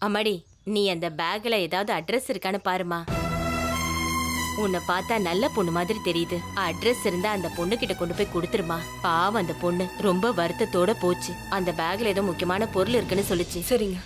அம்மாடி, நீ அந்த பேக்ல ஏதாவது அட்ரஸ் இருக்கான்னு பாருமா. உன்னை பார்த்தா நல்ல பொண்ணு மாதிரி தெரியுது. அட்ரஸ் இருந்தா அந்த பொண்ணு கிட்ட கொண்டு போய் கொடுத்துருமா. பாவம், அந்த பொண்ணு ரொம்ப வருத்தத்தோட போச்சு. அந்த பேக்ல ஏதோ முக்கியமான பொருள் இருக்குன்னு சொல்லுச்சு. சரிங்க.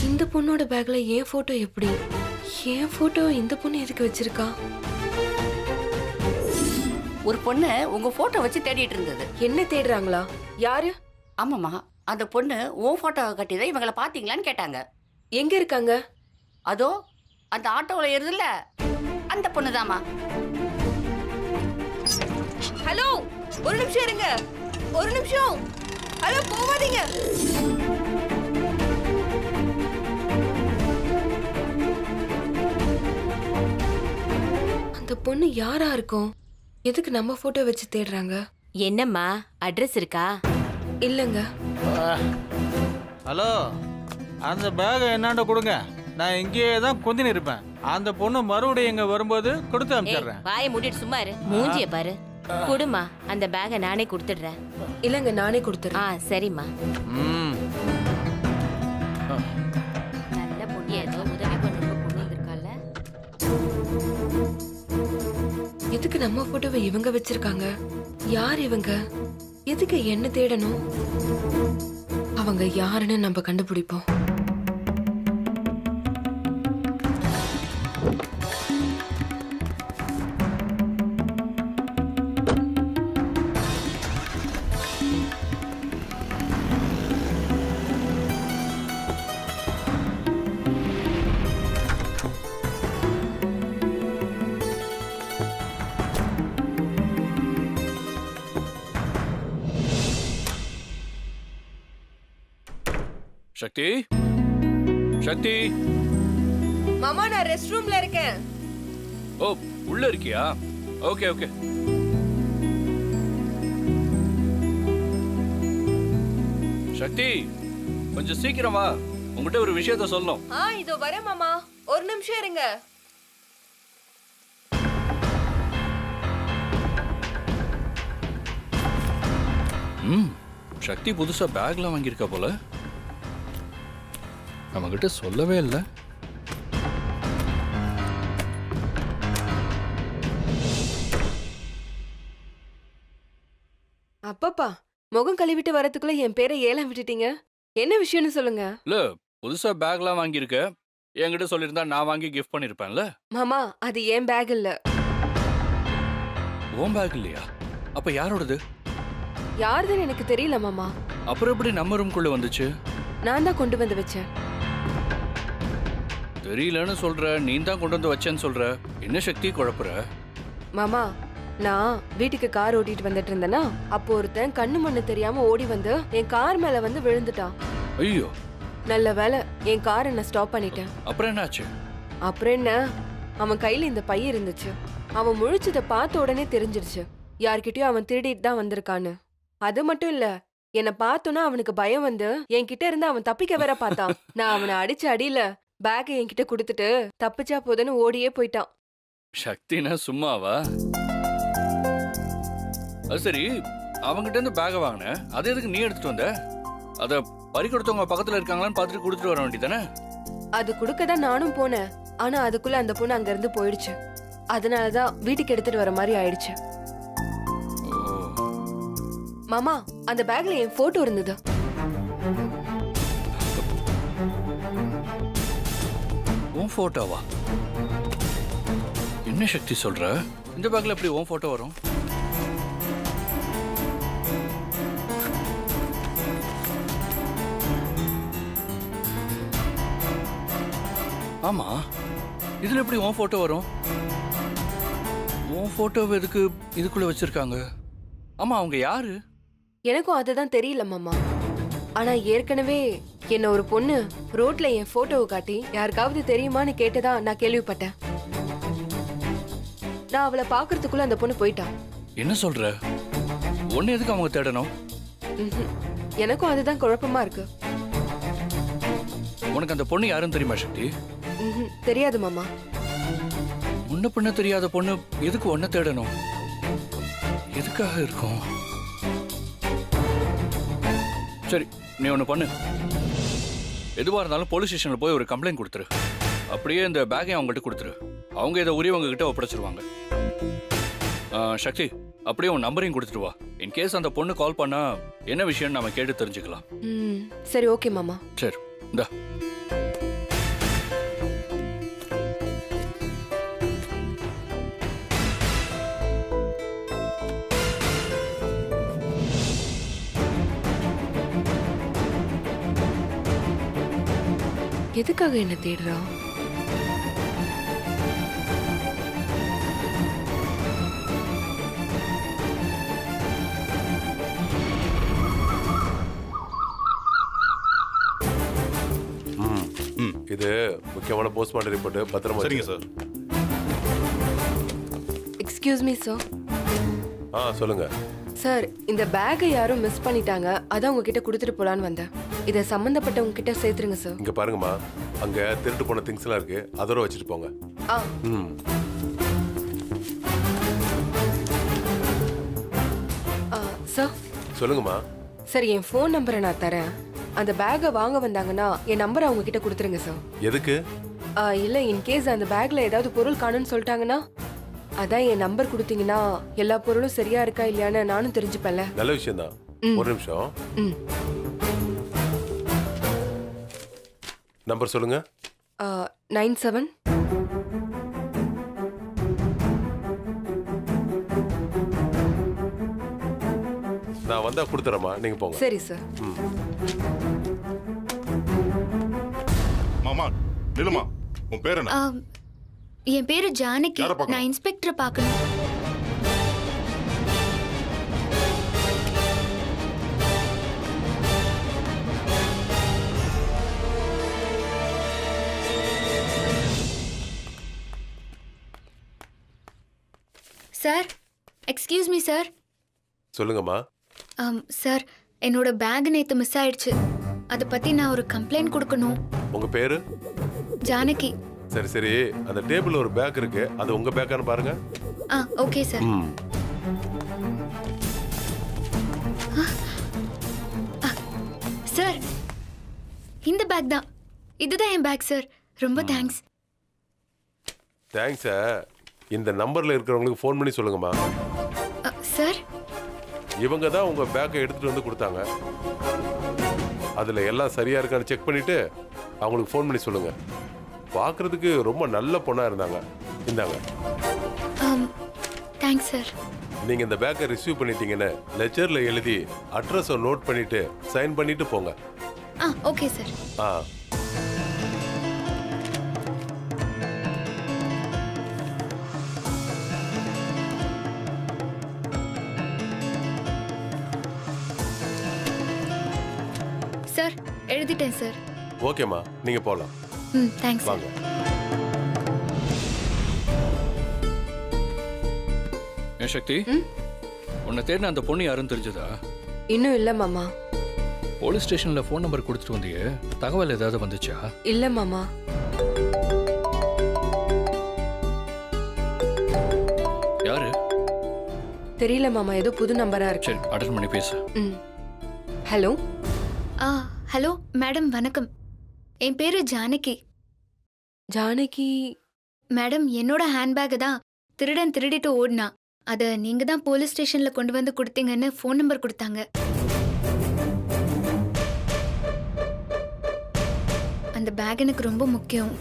இந்த பொண்ணோட பேக்ல என் போட்டோ எப்படி? என் போட்டோ இந்த பொண்ணு எதுக்கு வச்சிருக்கா? ஒரு பொண்ணு உங்க போட்டோ வச்சு தேடிட்டு இருந்தது. என்ன தேடுறாங்களா? யாரு? ஆமாம்மா, அந்த பொண்ணு உன் போட்டோவை கட்டிதான் இவங்களை பாத்தீங்களான்னு கேட்டாங்க. எங்க இருக்காங்க? அதோ அந்த ஆட்டோவில் ஏறுதுல்ல, அந்த பொண்ணுதாம்மா. ஹலோ, ஒரு நிமிஷம் இருங்க. ஒரு நிமிஷம். ஹலோ, போவாதீங்க. அந்த பொண்ணு யாரா இருக்கும்? எதுக்கு நம்ம போட்டோ வச்சு தேடுறாங்க? என்னம்மா, அட்ரஸ் இருக்கா? இல்லங்க. ஹலோ, அந்த பேகை என்னாண்ட கொடுங்க. நான் இங்கேயே தான் குந்தினு இருப்பேன். அந்த பொண்ணு மறுபடியும் இங்க வரும்போது கொடுத்து ஏய், அனுப்பிச்சிடுறேன். வாயை மூடிட்டு சும்மா இரு. மூஞ்சிய பாரு. குடுமா, அந்த பேக்கை நானே கொடுத்துடுறேன். இல்லங்க, நானே கொடுத்துறேன். சரிம்மா. ம். நல்ல பொண்ணு, ஏதோ உதவி பண்ணுற பொண்ணு இருக்கால. எதுக்கு நம்ம போட்டோவை இவங்க வச்சிருக்காங்க? யார் இவங்க? எதுக்கு என்ன தேடணும்? அவங்க யாருன்னு நம்ம கண்டுபிடிப்போம். சக்தி, சக்தி. மாமா, நான் ரெஸ்ட் ரூம்ல இருக்கேன். ஓ, உள்ள இருக்கியா? Okay okay. சக்தி, கொஞ்சம் சீக்கிரம் வா. உங்ககிட்ட ஒரு விஷயத்த சொல்லணும். இதோ வரேன் மாமா. ஒரு நிமிஷம் இருங்க. சக்தி புதுசா பேக்லாம் வாங்கியிருக்கா போல. நம்ம கிட்ட சொல்லவே இல்லை. அப்பப்பா, முகம் கழுவிட்டு வரதுக்குள்ள என் பேரை ஏலம் விட்டுட்டீங்க. என்ன விஷயம்னு சொல்லுங்க. இல்ல, புதுசா பேக்லாம் வாங்கியிருக்க. என்கிட்ட சொல்லியிருந்தா நான் வாங்கி கிஃப்ட் பண்ணிருப்பேன்ல. மாமா, அது என் பேக் இல்ல. உன் பேக் இல்லையா? அப்ப யாரோடது? யாருதுன்னு எனக்கு தெரியல மாமா. அப்புறம் எப்படி நம்ம ரூம்குள்ள வந்துச்சு? நான் தான் கொண்டு வந்து வச்சேன். தெரியலன்னு சொல்ற, நீ தான் கொண்டு வந்து வச்சேன்னு சொல்ற. என்ன சக்தி குழப்புற? மாமா, நான் வீட்டுக்கு கார் ஓட்டிட்டு வந்துட்டு இருந்தேனா, அப்போ ஒருத்தன் கண்ணு மண்ணு தெரியாம ஓடி வந்து என் கார் மேல வந்து விழுந்துட்டான். ஐயோ, நல்ல வேலை என் காரை நான் ஸ்டாப் பண்ணிட்டேன். அப்புறம் என்னாச்சு? அப்புறம் என்ன, அவன் கையில இந்த பை இருந்துச்சு. அவன் முழிச்சதை பார்த்த உடனே தெரிஞ்சிருச்சு யார்கிட்டயும் அவன் திருடிட்டு தான் வந்திருக்கான்னு. அது மட்டும் இல்ல, என்னை பார்த்தோன்னா அவனுக்கு பயம் வந்து என்கிட்ட இருந்து அவன் தப்பிக்க வேற பார்த்தான். நான் அவனை அடிச்ச அடியில பேக்கை என்கிட்ட கொடுத்துட்டு தப்பிச்சா போதுன்னு ஓடியே போயிட்டான். சக்தினா சும்மாவா? அது சரி, அவங்கிட்ட இருந்து பேக வாங்கின, அது எதுக்கு நீ எடுத்துட்டு வந்த? அத பறி கொடுத்தவங்க பக்கத்துல இருக்காங்களான்னு பார்த்துட்டு கொடுத்துட்டு வர வேண்டியதானே? அது கொடுக்கதான் நானும் போனேன். ஆனா அதுக்குள்ள அந்த பொண்ணு அங்க இருந்து போயிடுச்சு. அதனாலதான் வீட்டுக்கு எடுத்துட்டு வர மாதிரி ஆயிடுச்சு. மாமா, அந்த பேக்ல என் போட்டோ இருந்தது. உன் போட்டோவா? என்ன சக்தி சொல்ற? இந்த பேக்ல எப்படி உன் போட்டோ வரும்? ஆமா, இதுல எப்படி உன் போட்டோ வரும்? உன் போட்டோவை எதுக்கு இதுக்குள்ள வச்சிருக்காங்க? ஆமா, அவங்க யாரு? எனக்கும் அதுதான் தெரியல மாமா. ஆனா ஏற்கனவே என்ன ஒரு பொண்ணு ரோட்ல என் போட்டோவை காட்டி யாருக்காவது தெரியுமான்னு கேட்டதா நான் கேள்விப்பட்டேன். நான் அவளை பாக்குறதுக்குள்ள அந்த பொண்ணு போயிட்டா. என்ன சொல்ற? ஒன்னு எதுக்கு அவங்க தேடணும்? ம்ஹும். எனக்கும் அதுதான் குழப்பமா இருக்கு. உனக்கு அந்த பொண்ணு யாருன்னு தெரியுமா சக்தி? தெரியாது மாமா. முன்ன பின்ன தெரியாத பொண்ணு எதுக்கு ஒன்ன தேடணும்? எதுக்காக இருக்கும்? சரி, நீ ஒண்ணு பண்ணு. எதுவா இருந்தாலும் போலீஸ் ஸ்டேஷன்ல போய் ஒரு கம்ப்ளைண்ட் கொடுத்துரு. அப்படியே இந்த பேக்கையும் அவங்ககிட்ட கொடுத்துரு. அவங்க இதை உரியவங்க கிட்ட ஒப்படைச்சிருவாங்க. சக்தி, அப்படியே உன் நம்பரையும் கொடுத்துட்டு வா. இன்கேஸ் அந்த பொண்ணு கால் பண்ணா என்ன விஷயம்னு நாம கேட்டு தெரிஞ்சுக்கலாம். சரி, ஓகே மாமா. சரி, இந்தா. எதுக்காக என்ன தேடுறா? இது முக்கியமான போஸ்ட்மார்ட்டம் ரிப்போர்ட். பத்திரமா சரிங்க சார். Excuse me sir. சொல்லுங்க சார், இந்த பேக்கை யாரும் மிஸ் பண்ணிட்டாங்க. அதான் உங்ககிட்ட கொடுத்துட்டு போலான்னு வந்தேன். இதை சம்பந்தப்பட்டவங்க கிட்ட சேர்த்துருங்க சார். இங்க பாருங்கம்மா, அங்க திருட்டு போன திங்ஸ் எல்லாம் இருக்கு, அதோட வச்சுட்டு போங்க. சார். சொல்லுங்கம்மா. சார், என் ஃபோன் நம்பரை நான் தரேன். அந்த பேக்கை வாங்க வந்தாங்கன்னா என் நம்பரை அவங்க கிட்ட கொடுத்துருங்க சார். எதுக்கு? இல்ல, இன்கேஸ் அந்த பேக்ல ஏதாவது பொருள் காணும்னு சொல்லிட்டாங்கன்னா, அதான் என் நம்பர் கொடுத்தீங்கன்னா எல்லா பொருளும் சரியா இருக்கா இல்லையான்னு நானும் தெரிஞ்சுப்பேன்ல. நல்ல விஷயம் தான். ஒரு நிமிஷம். நம்பர் சொல்லுங்க. 97 நான் வந்தா கொடுத்துறேம்மா, நீங்க போங்க. சரி சார். மாமா நிலுமா, உன் பேர் என்ன? என் பேரு ஜானகி. யாரை பார்க்கணும்? நான் இன்ஸ்பெக்டரை பார்க்கணும். Sir, excuse me sir. சொல்லுங்கம்மா. சார், என்னோட பேக் நேத்து மிஸ் ஆயிடுச்சு. அதை பத்தி நான் ஒரு கம்ப்ளைண்ட் கொடுக்கணும். உங்க பேரு? ஜானகி. சரி சரி, அந்த டேபிள்ல ஒரு பேக் இருக்கு, அது உங்க பேக்கான்னு பாருங்க. Okay sir. சார், இந்த பேக் தான். இதுதான் என் பேக் சார். ரொம்ப தேங்க்ஸ். தேங்க்ஸ். இந்த நம்பர்ல இருக்கிறவங்களுக்கு ஃபோன் பண்ணி சொல்லுங்கம்மா. சார், இவங்க தான் உங்க பேக்கை எடுத்துட்டு வந்து கொடுத்தாங்க. அதுல எல்லாம் சரியா இருக்கான்னு செக் பண்ணிட்டு அவங்களுக்கு ஃபோன் பண்ணி சொல்லுங்க. பார்க்கறதுக்கு ரொம்ப நல்ல பொண்ணா இருந்தாங்க. இந்தாங்க. Thanks sir. நீங்க இந்த பேக்கை ரிசீவ் பண்ணிட்டீங்கன்னு லெஜர்ல எழுதி அட்ரஸை நோட் பண்ணிட்டு சைன் பண்ணிட்டு போங்க. Okay sir. சார், எழுதிட்டேன் சார். ஓகேம்மா, நீங்க போலாம். தேங்க்ஸ் வாங்க. சக்தி, உன்னை தேடின அந்த பொண்ணு யாருன்னு தெரிஞ்சதா? இன்னும் இல்ல மாமா. போலீஸ் ஸ்டேஷன்ல ஃபோன் நம்பர் கொடுத்துட்டு வந்தியே, தகவல் ஏதாவது வந்துச்சா? இல்ல மாமா. யாரு? தெரியல மாமா, ஏதோ புது நம்பரா இருக்கு. சரி, அட்டன் பண்ணி பேசு. ஹலோ. ஹலோ மேடம், வணக்கம். என் பேரு ஜானகி. ஜானகி மேடம், என்னோட ஹேண்ட்பேக்கை தான் திருடன் திருடிட்டு ஓடினா. அதை நீங்க தான் போலீஸ் ஸ்டேஷன்ல கொண்டு வந்து கொடுத்தீங்கன்னு ஃபோன் நம்பர் கொடுத்தாங்க. அந்த பேக் எனக்கு ரொம்ப முக்கியம்.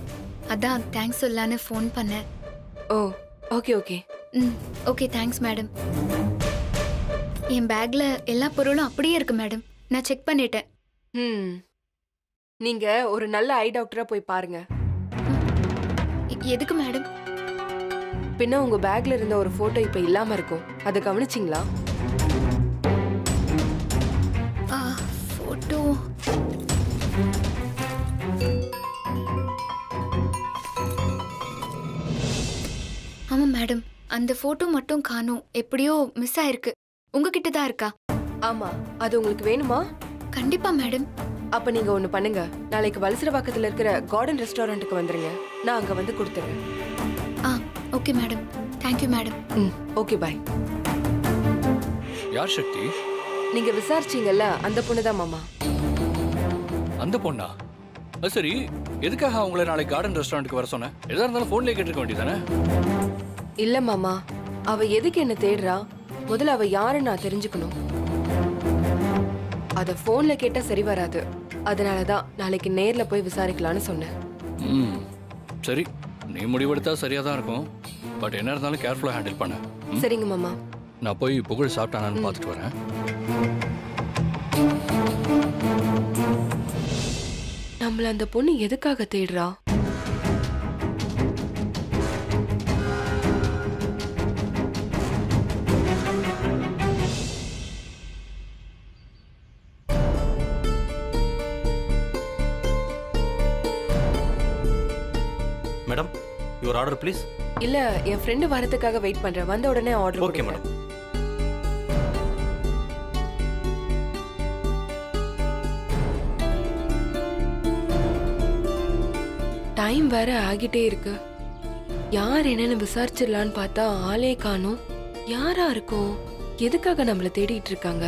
அதான் தேங்க்ஸ் சொல்லலான்னு ஃபோன் பண்ணேன். Oh, okay okay. Okay, thanks madam. என் பேக்ல எல்லா பொருளும் அப்படியே இருக்கு மேடம். நான் செக் பண்ணிட்டேன். நீங்க ஒரு நல்ல ஐ டாக்டரா போய் பாருங்க. எதுக்கு மேடம்? பின்ன உங்க பேக்ல இருந்த ஒரு போட்டோ இப்ப இல்லாம இருக்கும். அதை கவனிச்சிங்களா? போட்டோ ஆமா மேடம், அந்த போட்டோ மட்டும் காணோம். எப்படியோ மிஸ் ஆயிருக்கு. உங்ககிட்ட தான் இருக்கா? ஆமா, அது உங்களுக்கு வேணுமா? கண்டிப்பா மேடம். அப்ப நீங்க ஒண்ணு பண்ணுங்க, நாளைக்கு வலசரவாக்கத்துல இருக்கிற கார்டன் ரெஸ்டாரண்ட்டுக்கு வந்துருங்க. நான் அங்க வந்து கொடுத்துறேன். Ah okay madam. Thank you madam. Okay bye. யார் சக்தி? நீங்க விசாரிச்சீங்கல்ல, அந்த பொண்ணுதான் மாமா. அந்த பொண்ணா? அது சரி, எதுக்காக அவங்கள நாளைக்கு கார்டன் ரெஸ்டாரண்ட்டுக்கு வர சொன்னேன்? எதா இருந்தாலும் ஃபோன்லேயே கேட்டிருக்க வேண்டியதானே? இல்ல மாமா, அவ எதுக்கு என்ன தேடுறா? முதல்ல அவ யாருன்னு நான் தெரிஞ்சுக்கணும். அத போன்ல கேட்டா சரி வராது. அதனாலதான் நாளைக்கு நேர்ல போய் விசாரிக்கலாம்னு சொன்னேன். ம் சரி, நீ முடிவெடுத்தா சரியா தான் இருக்கும். பட் என்ன இருந்தாலும் கேர்ஃபுல்லாக ஹேண்டில் பண்ண. சரிங்க மாமா. நான் போய் புகழ் சாப்பிட்டானான்னு பார்த்துட்டு வரேன். நம்மள அந்த பொண்ணு எதுக்காக தேடுறா? Madam, your order please. இல்ல, என் ஃப்ரெண்டு வரதுக்காக வெயிட் பண்றேன். வந்த உடனே ஆர்டர் ஓகே மேடம். டைம் வேற ஆகிட்டே இருக்கு. யார் என்னன்னு விசாரிச்சிடலான்னு பார்த்தா ஆளே காணோம். யாரா இருக்கும்? எதுக்காக நம்மள தேடிட்டு இருக்காங்க?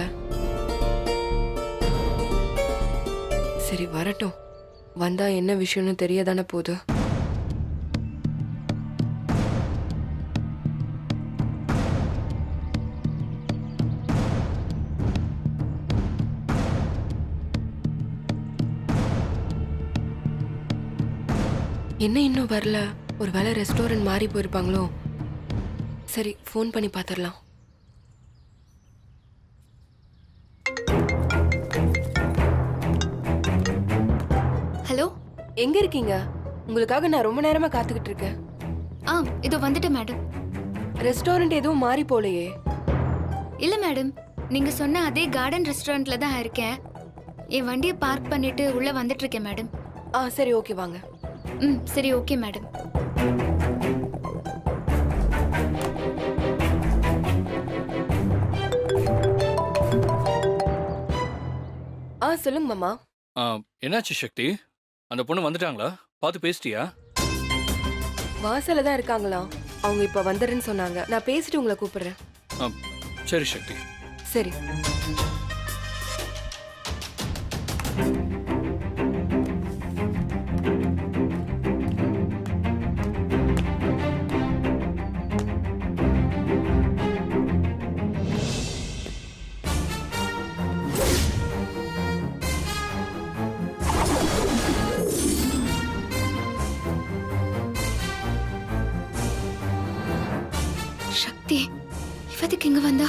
சரி வரட்டும், வந்தா என்ன விஷயம்னு தெரியதானே போகுது. என்ன இன்னும் வரல? ஒருவேளை ரெஸ்டாரண்ட் மாறி போயிருப்பாங்களோ? சரி, ஃபோன் பண்ணி பார்த்துடலாம். ஹலோ, எங்க இருக்கீங்க? உங்களுக்காக நான் ரொம்ப நேரமா காத்துக்கிட்டு இருக்கேன். ஆ இதோ வந்துட்டேன் மேடம். ரெஸ்டாரண்ட் எதுவும் மாறி போலையே? இல்ல மேடம், நீங்க சொன்ன அதே கார்டன் ரெஸ்டாரண்ட்ல தான் இருக்கேன். என் வண்டியை பார்க் பண்ணிட்டு உள்ள வந்துட்டு இருக்கேன் மேடம். சரி ஓகே, வாங்க. சரி ஓகே மேடம். சொல்லுங்க மாமா. என்னாச்சு சக்தி? அந்த பொண்ணு வந்துட்டாங்களா? பார்த்து பேசிட்டியா? வாசல்ல தான் இருக்காங்களாம். அவங்க இப்ப வந்துடுறேன்னு சொன்னாங்க. நான் பேசிட்டு உங்களை கூப்பிடுறேன். சரி சக்தி. சரி. சக்தி இவதுக்கு இங்க வந்தா?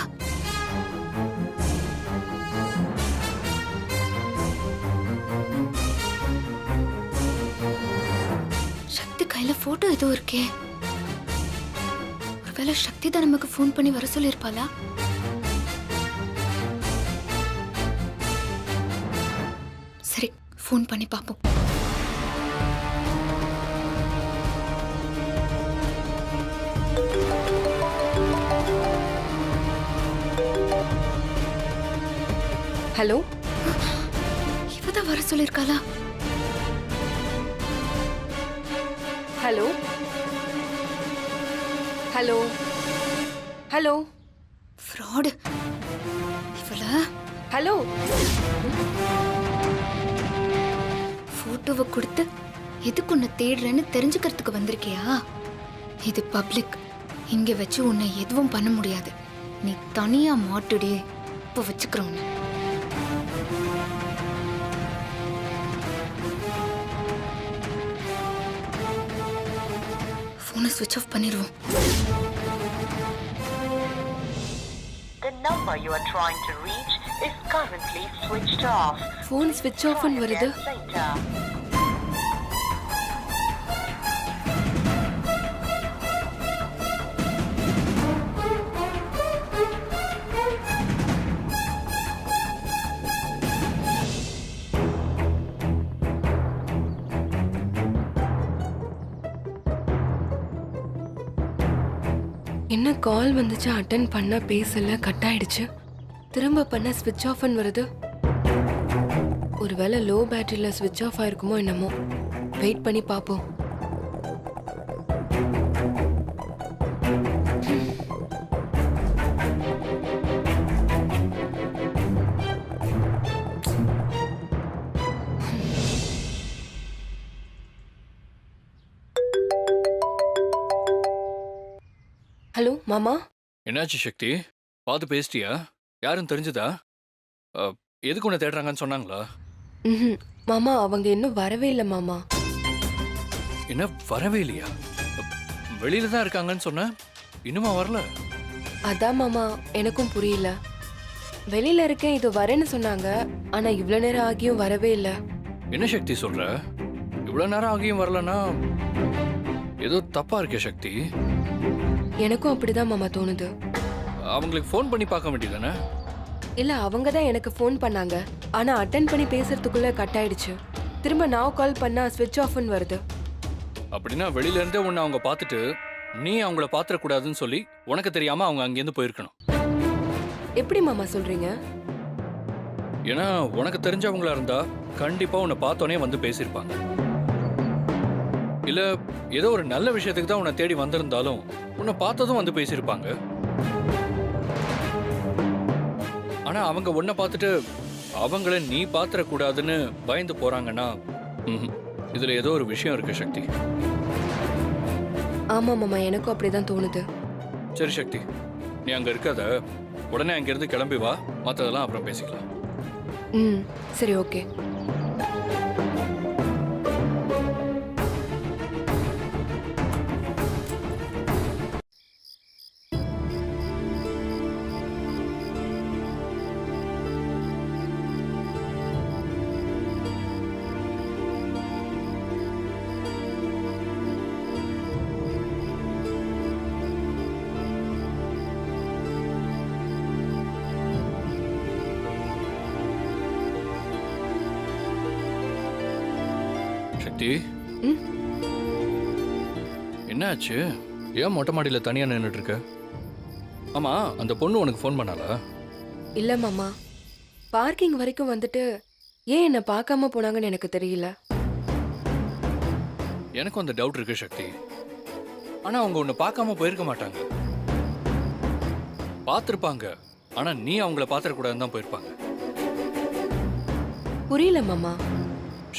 சக்தி கையில போட்டோ ஏதோ இருக்கே. ஒருவேளை சக்தி தான் நமக்கு ஃபோன் பண்ணி வர சொல்லிருப்பாளா? சரி, ஃபோன் பண்ணி பாப்போம். ஹலோ, இவதான் வர சொல்லிருக்காளா? Hello hello hello. ஃப்ராட் இவள. ஹலோ, போட்டோவை கொடுத்து எதுக்கு உன்னை தேடுறேன்னு தெரிஞ்சுக்கிறதுக்கு வந்திருக்கியா? இது பப்ளிக். இங்க வச்சு உன்னை எதுவும் பண்ண முடியாது. நீ தனியா மாட்டுடி. இப்ப வச்சுக்கிறோம். போனை ஸ்விட்ச் ஆஃப் பண்ணிடுவோம். The number you are trying to reach is currently switched off. Phone ஸ்விட்ச் ஆஃப்னு வருது. Later. என்ன கால் வந்துச்சு, அட்டன் பண்ண பேசல, கட் ஆயிடுச்சு. திரும்ப பண்ண ஸ்விட்ச் ஆஃப்னு வருது. ஒருவேளை லோ பேட்டரியில ஸ்விட்ச் ஆஃப் ஆயிருக்குமோ என்னமோ. வெயிட் பண்ணி பார்ப்போம். ஹலோ மாமா. என்னாச்சு சக்தி? பார்த்து பேசிட்டியா? யாரும் தெரிஞ்சதா? எதுக்கு உன்னை தேடுறாங்கன்னு சொன்னாங்களா? ம் மாமா, அவங்க இன்னும் வரவே இல்லை மாமா. என்ன வரவே இல்லையா? வெளியில தான் இருக்காங்கன்னு சொன்ன, இன்னுமா வரல? அதான் மாமா, எனக்கும் புரியல. வெளியில இருக்கேன், இது வரேன்னு சொன்னாங்க. ஆனா இவ்வளவு நேரம் ஆகியும் வரவே இல்லை. என்ன சக்தி சொல்ற? இவ்வளவு நேரம் ஆகியும் வரலன்னா ஏதோ தப்பா இருக்கே சக்தி. எனக்கும் அப்படிதான் மாமா தோணுது. அவங்களுக்கு ஃபோன் பண்ணி பார்க்க வேண்டியதானே? இல்ல, அவங்க தான் எனக்கு ஃபோன் பண்ணாங்க. ஆனா அட்டென்ட் பண்ணி பேசுறதுக்குள்ள கட் ஆயிடுச்சு. திரும்ப நான் கால் பண்ணா ஸ்விட்ச் ஆஃப்னு வருது. அப்படின்னா வெளியில இருந்தே உன்னை அவங்க பார்த்துட்டு நீ அவங்கள பாத்திரக்கூடாதுன்னு சொல்லி உனக்கு தெரியாம அவங்க அங்கேருந்து போயிருக்கணும். எப்படி மாமா சொல்றீங்க? ஏன்னா உனக்கு தெரிஞ்சவங்களா இருந்தா கண்டிப்பா உன்னை பார்த்தோன்னே வந்து பேசியிருப்பாங்க. இல்ல ஏதோ ஒரு நல்ல விஷயத்துக்கு தான் உன்னை தேடி வந்திருந்தாலும் உன்னை பார்த்ததும் வந்து பேசியிருப்பாங்க. ஆனா அவங்க உன்னை பார்த்துட்டு அவங்கள நீ பாத்திரக்கூடாதுன்னு பயந்து போறாங்கன்னா இதுல ஏதோ ஒரு விஷயம் இருக்கு சக்தி. ஆமா மாமா, எனக்கும் அப்படிதான் தோணுது. சரி சக்தி, நீ அங்க இருக்காத, உடனே அங்கிருந்து கிளம்பி வா. மற்றதெல்லாம் அப்புறம் பேசிக்கலாம். ம் சரி, ஓகே. சக்தி, ம்? என்னாச்சு? ஏன் மொட்டை மாடியில தனியா நின்றுட்டு இருக்க? ஆமா, அந்த பொண்ணு உனக்கு ஃபோன் பண்ணாளா? இல்ல மாமா, பார்க்கிங் வரைக்கும் வந்துட்டு ஏன் என்ன பார்க்காம போனாங்கன்னு எனக்கு தெரியல. எனக்கும் அந்த டவுட் இருக்கு சக்தி. ஆனா அவங்க உன்னை பார்க்காம போயிருக்க மாட்டாங்க. பார்த்திருப்பாங்க, ஆனா நீ அவங்கள பார்த்திடக்கூடாதுன்னு தான் போயிருப்பாங்க. புரியல மாமா.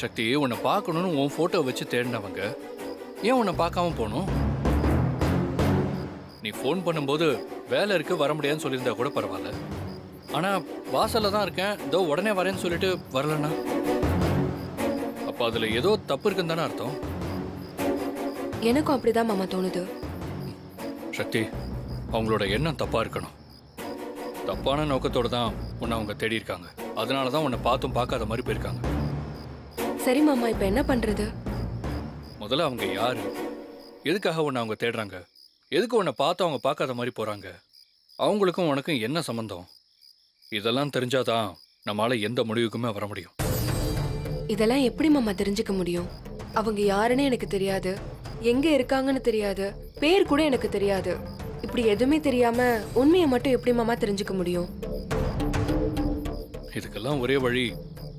சக்தி, உன்னை பார்க்கணும்னு உன் போட்டோ வச்சு தேடினவங்க ஏன் உன்னை பார்க்காம போகணும்? நீ ஃபோன் பண்ணும்போது வேலை இருக்கு வர முடியாதுன்னு சொல்லியிருந்தா கூட பரவாயில்ல. ஆனா வாசல்ல தான் இருக்கேன், இதோ உடனே வரேன்னு சொல்லிட்டு வரலன்னா அப்ப அதுல ஏதோ தப்பு இருக்குன்னு தானே அர்த்தம். எனக்கும் அப்படிதான் மாமா தோணுது. சக்தி, அவங்களோட எண்ணம் தப்பா இருக்கணும். தப்பான நோக்கத்தோட தான் உன்னை அவங்க தேடி இருக்காங்க. அதனால தான் உன்னை பார்த்தும் பார்க்காத மாதிரி போயிருக்காங்க. சரி மாமா, இப்ப என்ன பண்றது? முதல்ல அவங்க யாரு, எதுக்காக உன்னை அவங்க தேடுறாங்க, எதுக்கு உன்னை பார்த்து அவங்க பார்க்காத மாதிரி போறாங்க, அவங்களுக்கும் உனக்கும் என்ன சம்பந்தம், இதெல்லாம் தெரிஞ்சாதான் நம்மளால எந்த முடிவுக்குமே வர முடியும். இதெல்லாம் எப்படி மாமா தெரிஞ்சுக்க முடியும்? அவங்க யாருன்னு எனக்கு தெரியாது, எங்க இருக்காங்கன்னு தெரியாது, பேர் கூட எனக்கு தெரியாது. இப்படி எதுவுமே தெரியாம உண்மையை மட்டும் எப்படி மாமா தெரிஞ்சுக்க முடியும்? இதுக்கெல்லாம் ஒரே வழி,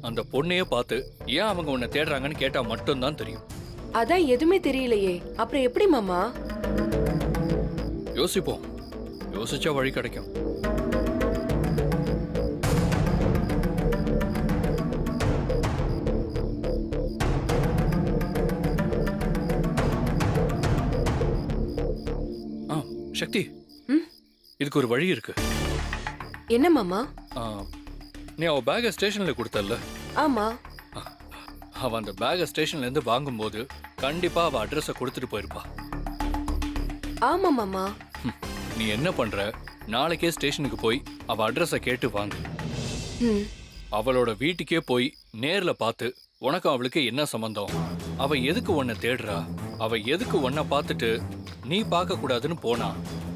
அந்த பொண்ணையே பார்த்து ஏன் அவங்க உன்னை தேடுறாங்கன்னு கேட்டா மட்டும்தான் தெரியும். அதான் எதுவுமே தெரியலையே, அப்புறம் எப்படி மாமா? யோசிப்போம், யோசிச்சா வழி கிடைக்கும். சக்தி, இதுக்கு ஒரு வழி இருக்கு. என்ன மாமா? நீ அவ பேக ஸ்டேஷன்ல கொடுத்தல்ல? ஆமா. அவ அந்த பேக ஸ்டேஷன்ல இருந்து வாங்கும்போது கண்டிப்பா அவ அட்ரஸ கொடுத்துட்டு போயிருப்பா. ஆமா மாமா. நீ என்ன பண்ற, நாளைக்கே ஸ்டேஷனுக்கு போய் அவ அட்ரஸ கேட்டு வாங்கு. அவளோட வீட்டுக்கே போய் நேர்ல பார்த்து உனக்கும் அவளுக்கு என்ன சம்பந்தம், அவ எதுக்கு உன்னை தேடுறா, அவ எதுக்கு உன்னை பார்த்துட்டு நீ பார்க்க கூடாதுன்னு போனா,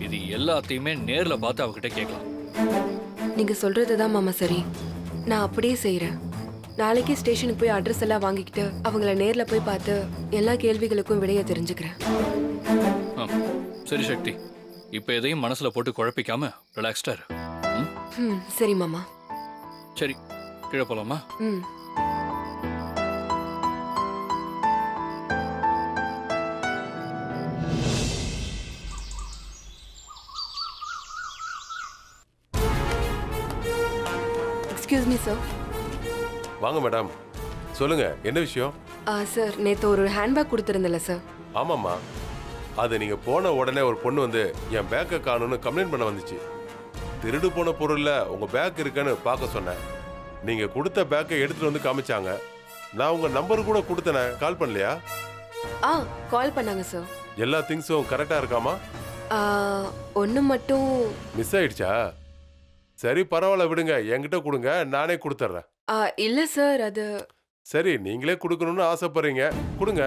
இது எல்லாத்தையுமே நேர்ல பார்த்து அவகிட்ட கேட்கலாம். நீங்க சொல்றதுதான் மாமா சரி. நான் அப்படியே செய்யறேன். நாளைக்கே ஸ்டேஷனுக்கு போய் அட்ரஸ் எல்லாம் வாங்கிக்கிட்டு அவங்கள நேர்ல போய் பார்த்து எல்லா கேள்விகளுக்கும் விடைய தெரிஞ்சுக்கிறேன். சரி சக்தி, இப்போ எதையும் மனசுல போட்டு குழப்பிக்காம ரிலாக்ஸ்டா இரு. ம்? ம் சரி மாமா. சரி, கீழே போலாமா? ம். Excuse me sir. வாங்க மேடம், சொல்லுங்க என்ன விஷயம்? சார் நேற்று ஒரு ஹேண்ட்பேக் கொடுத்துருந்தல சார். ஆமாம்மா, அது நீங்க போன உடனே ஒரு பொண்ணு வந்து என் பேக்கை காணும்னு கம்ப்ளைண்ட் பண்ண வந்துச்சு. திருடு போன பொருள்ல உங்க பேக் இருக்குன்னு பார்க்க சொன்னேன். நீங்க கொடுத்த பேக்கை எடுத்துட்டு வந்து காமிச்சாங்க. நான் உங்க நம்பர் கூட கொடுத்தேனே, கால் பண்ணலையா? கால் பண்ணாங்க சார். எல்லா திங்ஸும் கரெக்டா இருக்காமா? ஒன்று மட்டும். மிஸ் ஆயிடுச்சா? சரி பரவாயில்ல, விடுங்க, என்கிட்ட கொடுங்க, நானே கொடுத்துட்றேன். இல்லை சார், அது. சரி, நீங்களே கொடுக்கணும்னு ஆசைப்படுறீங்க, கொடுங்க.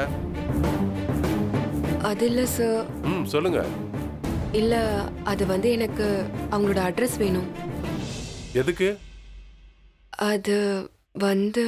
அது இல்லை சார். ம் சொல்லுங்க. இல்லை, அது வந்து எனக்கு அவங்களோட அட்ரஸ் வேணும். எதுக்கு? அது வந்து